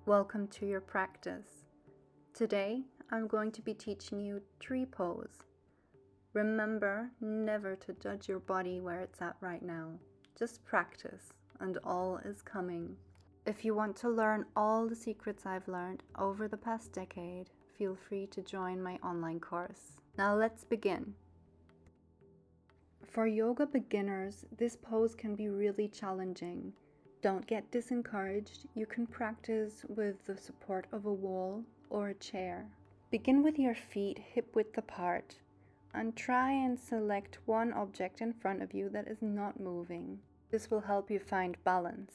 Welcome to your practice. Today, I'm going to be teaching you tree pose. Remember never to judge your body where it's at right now. Just practice, and all is coming. If you want to learn all the secrets I've learned over the past decade, feel free to join my online course. Now let's begin. For yoga beginners, this pose can be really challenging. Don't get discouraged. You can practice with the support of a wall or a chair. Begin with your feet hip width apart and try and select one object in front of you that is not moving. This will help you find balance.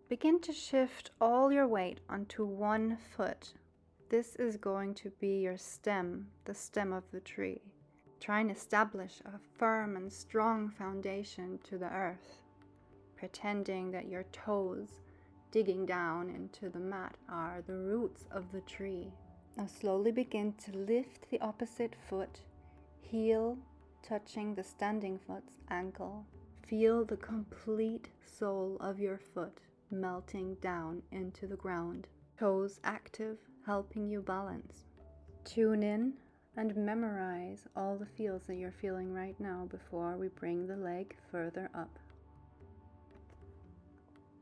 Begin to shift all your weight onto one foot. This is going to be your stem, the stem of the tree. Try and establish a firm and strong foundation to the earth, pretending that your toes digging down into the mat are the roots of the tree. Now slowly begin to lift the opposite foot, heel touching the standing foot's ankle. Feel the complete sole of your foot melting down into the ground. Toes active, helping you balance. Tune in and memorize all the feels that you're feeling right now before we bring the leg further up.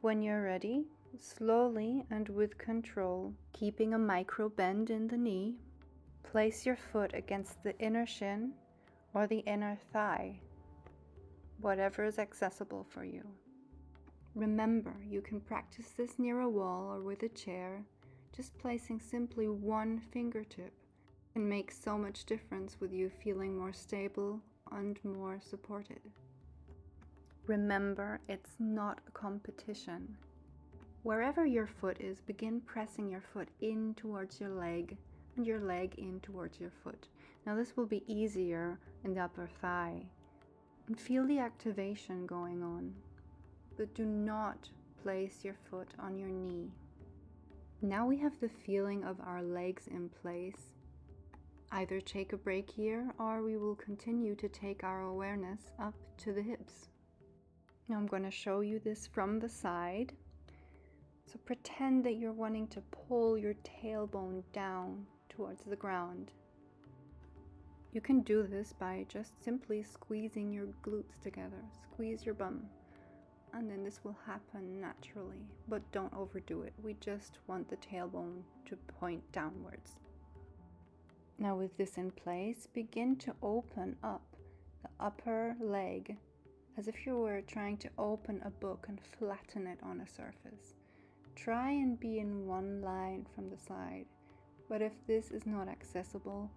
When you're ready, slowly and with control, keeping a micro bend in the knee, place your foot against the inner shin or the inner thigh, whatever is accessible for you. Remember, you can practice this near a wall or with a chair. Just placing simply one fingertip can make so much difference with you feeling more stable and more supported. Remember, it's not a competition. Wherever your foot is, begin pressing your foot in towards your leg and your leg in towards your foot. Now this will be easier in the upper thigh. And feel the activation going on, but do not place your foot on your knee. Now we have the feeling of our legs in place. Either take a break here or we will continue to take our awareness up to the hips. Now I'm going to show you this from the side. So pretend that you're wanting to pull your tailbone down towards the ground. You can do this by just simply squeezing your glutes together. Squeeze your bum. And then this will happen naturally. But don't overdo it. We just want the tailbone to point downwards. Now with this in place, begin to open up the upper leg as if you were trying to open a book and flatten it on a surface. Try and be in one line from the side, but if this is not accessible,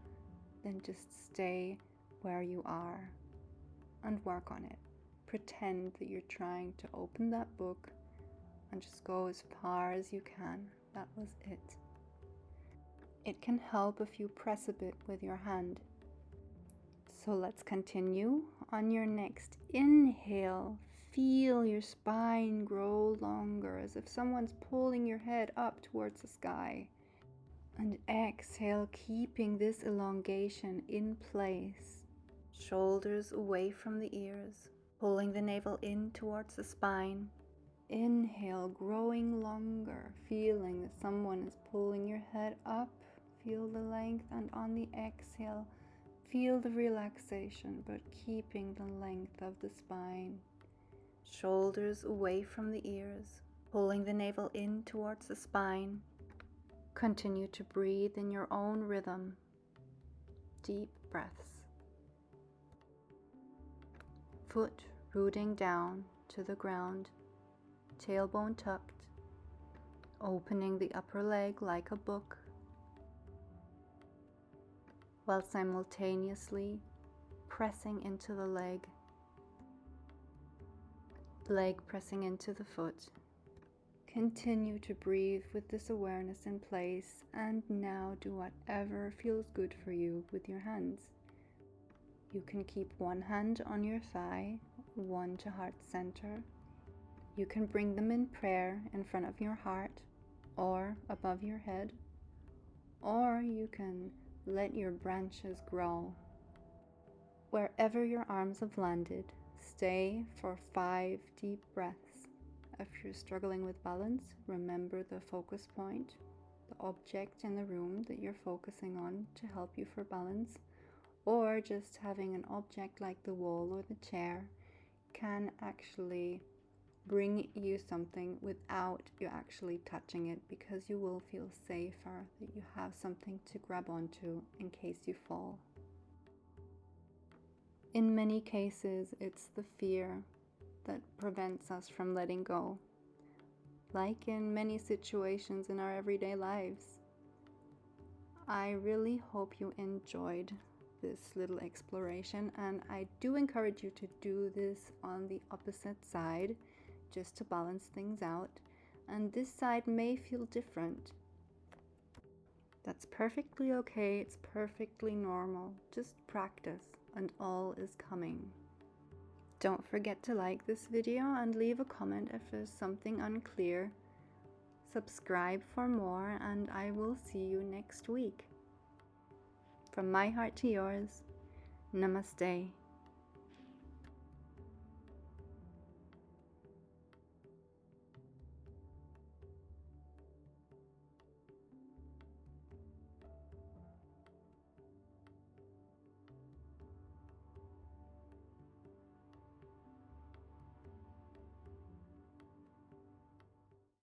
then just stay where you are and work on it. Pretend that you're trying to open that book and just go as far as you can. That was it. It can help if you press a bit with your hand. So let's continue. On your next inhale, feel your spine grow longer as if someone's pulling your head up towards the sky. And exhale, keeping this elongation in place. Shoulders away from the ears, pulling the navel in towards the spine. Inhale, growing longer, feeling that someone is pulling your head up. Feel the length, and on the exhale, feel the relaxation, but keeping the length of the spine. Shoulders away from the ears, pulling the navel in towards the spine. Continue to breathe in your own rhythm. Deep breaths. Foot rooting down to the ground, tailbone tucked, opening the upper leg like a book, while simultaneously pressing into the leg pressing into the foot. Continue to breathe with this awareness in place, and now do whatever feels good for you with your hands. You can keep one hand on your thigh, one to heart center. You can bring them in prayer in front of your heart or above your head, or you can let your branches grow. Wherever your arms have landed, stay for 5 deep breaths. If you're struggling with balance, remember the focus point, the object in the room that you're focusing on to help you for balance, or just having an object like the wall or the chair can actually bring you something without you actually touching it, because you will feel safer that you have something to grab onto in case you fall. In many cases, it's the fear that prevents us from letting go, like in many situations in our everyday lives. I really hope you enjoyed this little exploration, and I do encourage you to do this on the opposite side just to balance things out, and this side may feel different. That's perfectly okay, it's perfectly normal. Just practice and all is coming. Don't forget to like this video and leave a comment if there's something unclear. Subscribe for more, and I will see you next week. From my heart to yours, namaste.